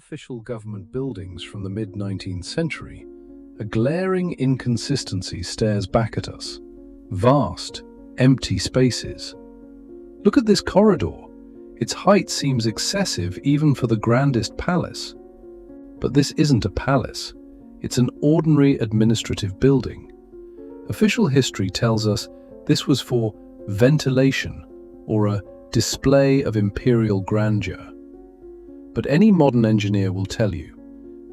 official government buildings from the mid-19th century, a glaring inconsistency stares back at us. Vast, empty spaces. Look at this corridor. Its height seems excessive even for the grandest palace. But this isn't a palace. It's an ordinary administrative building. Official history tells us this was for ventilation or a display of imperial grandeur. But any modern engineer will tell you,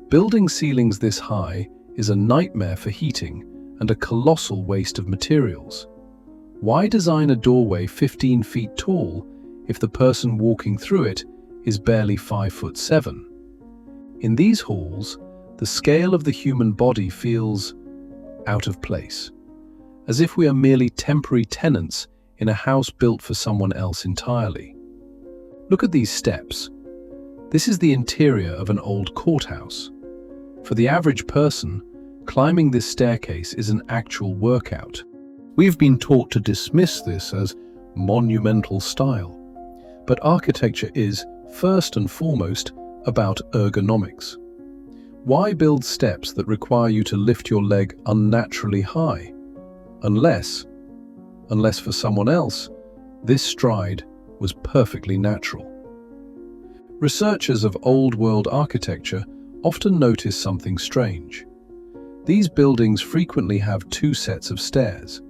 building ceilings this high is a nightmare for heating and a colossal waste of materials. Why design a doorway 15 feet tall if the person walking through it is barely 5'7"? In these halls, the scale of the human body feels out of place, as if we are merely temporary tenants in a house built for someone else entirely. Look at these steps. This is the interior of an old courthouse. For the average person, climbing this staircase is an actual workout. We've been taught to dismiss this as monumental style. But architecture is, first and foremost, about ergonomics. Why build steps that require you to lift your leg unnaturally high? Unless for someone else, this stride was perfectly natural. Researchers of old world architecture often notice something strange. These buildings frequently have two sets of stairs,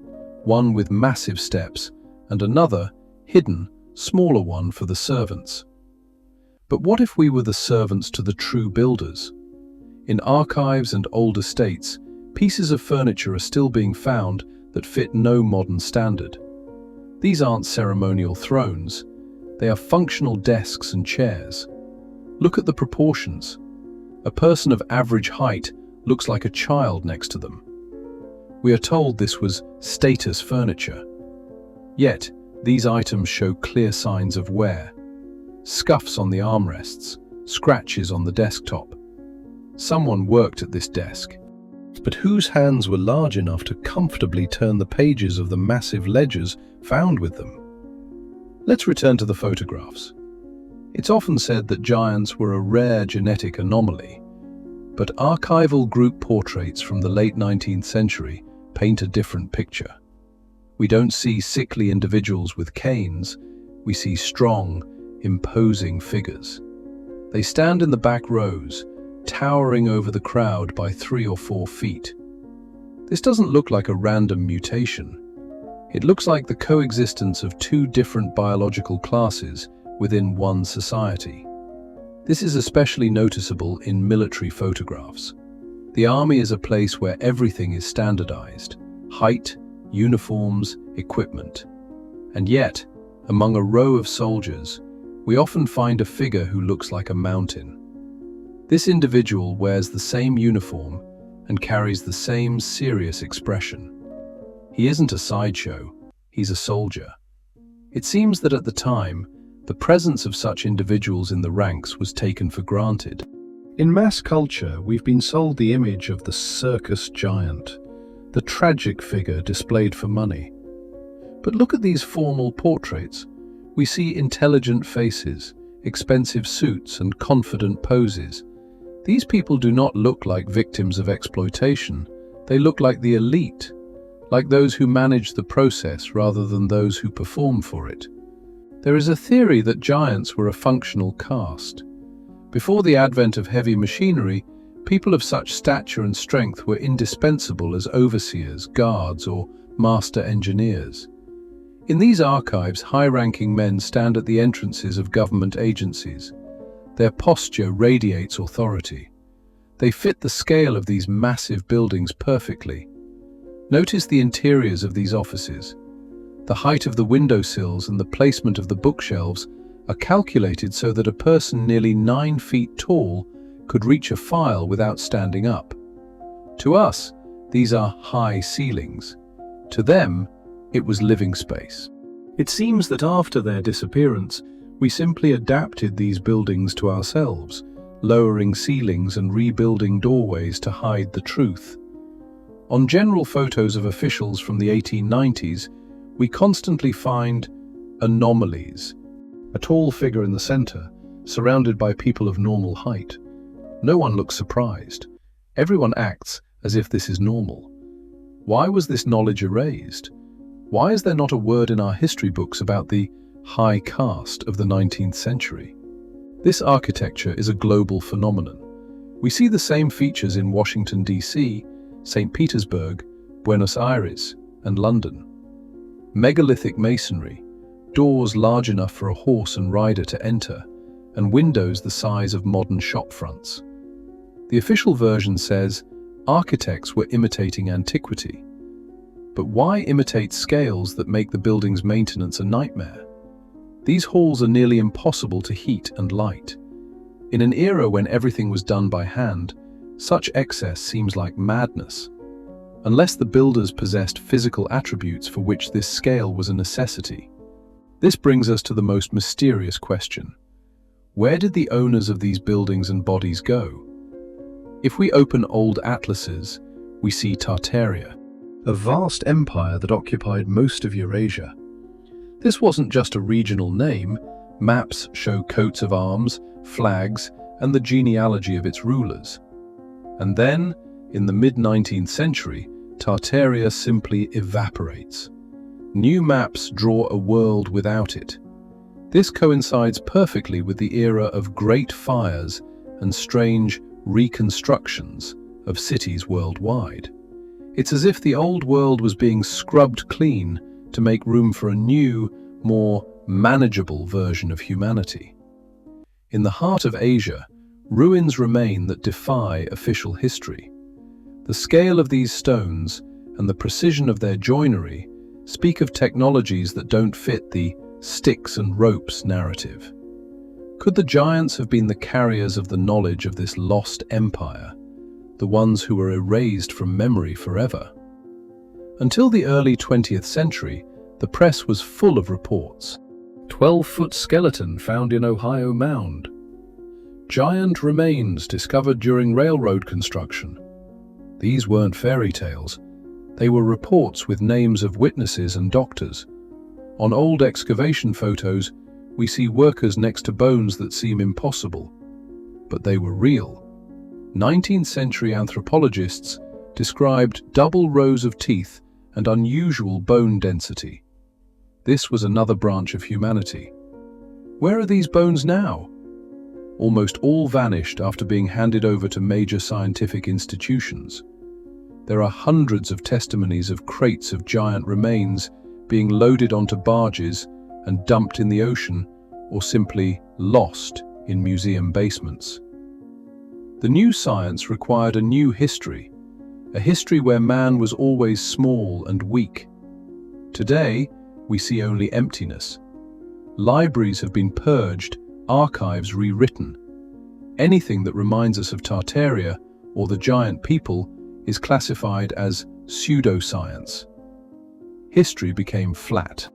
one with massive steps and another, hidden, smaller one for the servants. But what if we were the servants to the true builders? In archives and old estates, pieces of furniture are still being found that fit no modern standard. These aren't ceremonial thrones, they are functional desks and chairs. Look at the proportions. A person of average height looks like a child next to them. We are told this was status furniture. Yet, these items show clear signs of wear. Scuffs on the armrests, scratches on the desktop. Someone worked at this desk. But whose hands were large enough to comfortably turn the pages of the massive ledgers found with them? Let's return to the photographs. It's often said that giants were a rare genetic anomaly, but archival group portraits from the late 19th century paint a different picture. We don't see sickly individuals with canes, we see strong, imposing figures. They stand in the back rows, towering over the crowd by 3 or 4 feet. This doesn't look like a random mutation. It looks like the coexistence of two different biological classes within one society. This is especially noticeable in military photographs. The army is a place where everything is standardized: height, uniforms, equipment. And yet, among a row of soldiers, we often find a figure who looks like a mountain. This individual wears the same uniform and carries the same serious expression. He isn't a sideshow, he's a soldier. It seems that at the time, the presence of such individuals in the ranks was taken for granted. In mass culture, we've been sold the image of the circus giant, the tragic figure displayed for money. But look at these formal portraits. We see intelligent faces, expensive suits, and confident poses. These people do not look like victims of exploitation. They look like the elite, like those who manage the process rather than those who perform for it. There is a theory that giants were a functional caste. Before the advent of heavy machinery, people of such stature and strength were indispensable as overseers, guards, or master engineers. In these archives, high-ranking men stand at the entrances of government agencies. Their posture radiates authority. They fit the scale of these massive buildings perfectly. Notice the interiors of these offices. The height of the windowsills and the placement of the bookshelves are calculated so that a person nearly 9 feet tall could reach a file without standing up. To us, these are high ceilings. To them, it was living space. It seems that after their disappearance, we simply adapted these buildings to ourselves, lowering ceilings and rebuilding doorways to hide the truth. On general photos of officials from the 1890s, we constantly find anomalies. A tall figure in the center, surrounded by people of normal height. No one looks surprised. Everyone acts as if this is normal. Why was this knowledge erased? Why is there not a word in our history books about the high caste of the 19th century? This architecture is a global phenomenon. We see the same features in Washington, D.C., St. Petersburg, Buenos Aires, and London. Megalithic masonry, doors large enough for a horse and rider to enter, and windows the size of modern shop fronts. The official version says architects were imitating antiquity. But why imitate scales that make the building's maintenance a nightmare? These halls are nearly impossible to heat and light. In an era when everything was done by hand, such excess seems like madness. Unless the builders possessed physical attributes for which this scale was a necessity. This brings us to the most mysterious question. Where did the owners of these buildings and bodies go? If we open old atlases, we see Tartaria, a vast empire that occupied most of Eurasia. This wasn't just a regional name. Maps show coats of arms, flags, and the genealogy of its rulers. And then, in the mid-19th century, Tartaria simply evaporates. New maps draw a world without it. This coincides perfectly with the era of great fires and strange reconstructions of cities worldwide. It's as if the old world was being scrubbed clean to make room for a new, more manageable version of humanity. In the heart of Asia, ruins remain that defy official history. The scale of these stones and the precision of their joinery speak of technologies that don't fit the sticks and ropes narrative. Could the giants have been the carriers of the knowledge of this lost empire, the ones who were erased from memory forever? Until the early 20th century, the press was full of reports. 12-foot skeleton found in Ohio mound. Giant remains discovered during railroad construction. These weren't fairy tales. They were reports with names of witnesses and doctors. On old excavation photos, we see workers next to bones that seem impossible. But they were real. 19th century anthropologists described double rows of teeth and unusual bone density. This was another branch of humanity. Where are these bones now? Almost all vanished after being handed over to major scientific institutions. There are hundreds of testimonies of crates of giant remains being loaded onto barges and dumped in the ocean, or simply lost in museum basements. The new science required a new history, a history where man was always small and weak. Today, we see only emptiness. Libraries have been purged, archives rewritten. Anything that reminds us of Tartaria or the giant people is classified as pseudoscience. History became flat.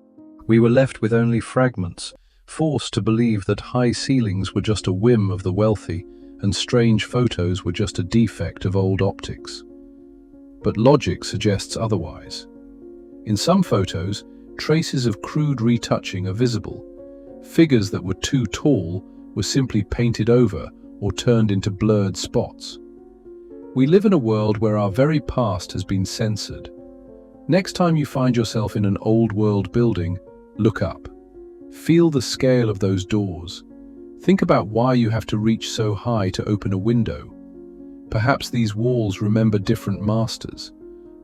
We were left with only fragments, forced to believe that high ceilings were just a whim of the wealthy and strange photos were just a defect of old optics. But logic suggests otherwise. In some photos, traces of crude retouching are visible. Figures that were too tall were simply painted over or turned into blurred spots. We live in a world where our very past has been censored. Next time you find yourself in an old world building, look up. Feel the scale of those doors. Think about why you have to reach so high to open a window. Perhaps these walls remember different masters,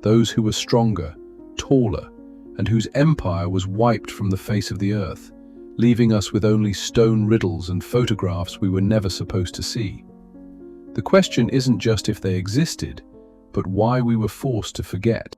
those who were stronger, taller, and whose empire was wiped from the face of the earth, leaving us with only stone riddles and photographs we were never supposed to see. The question isn't just if they existed, but why we were forced to forget.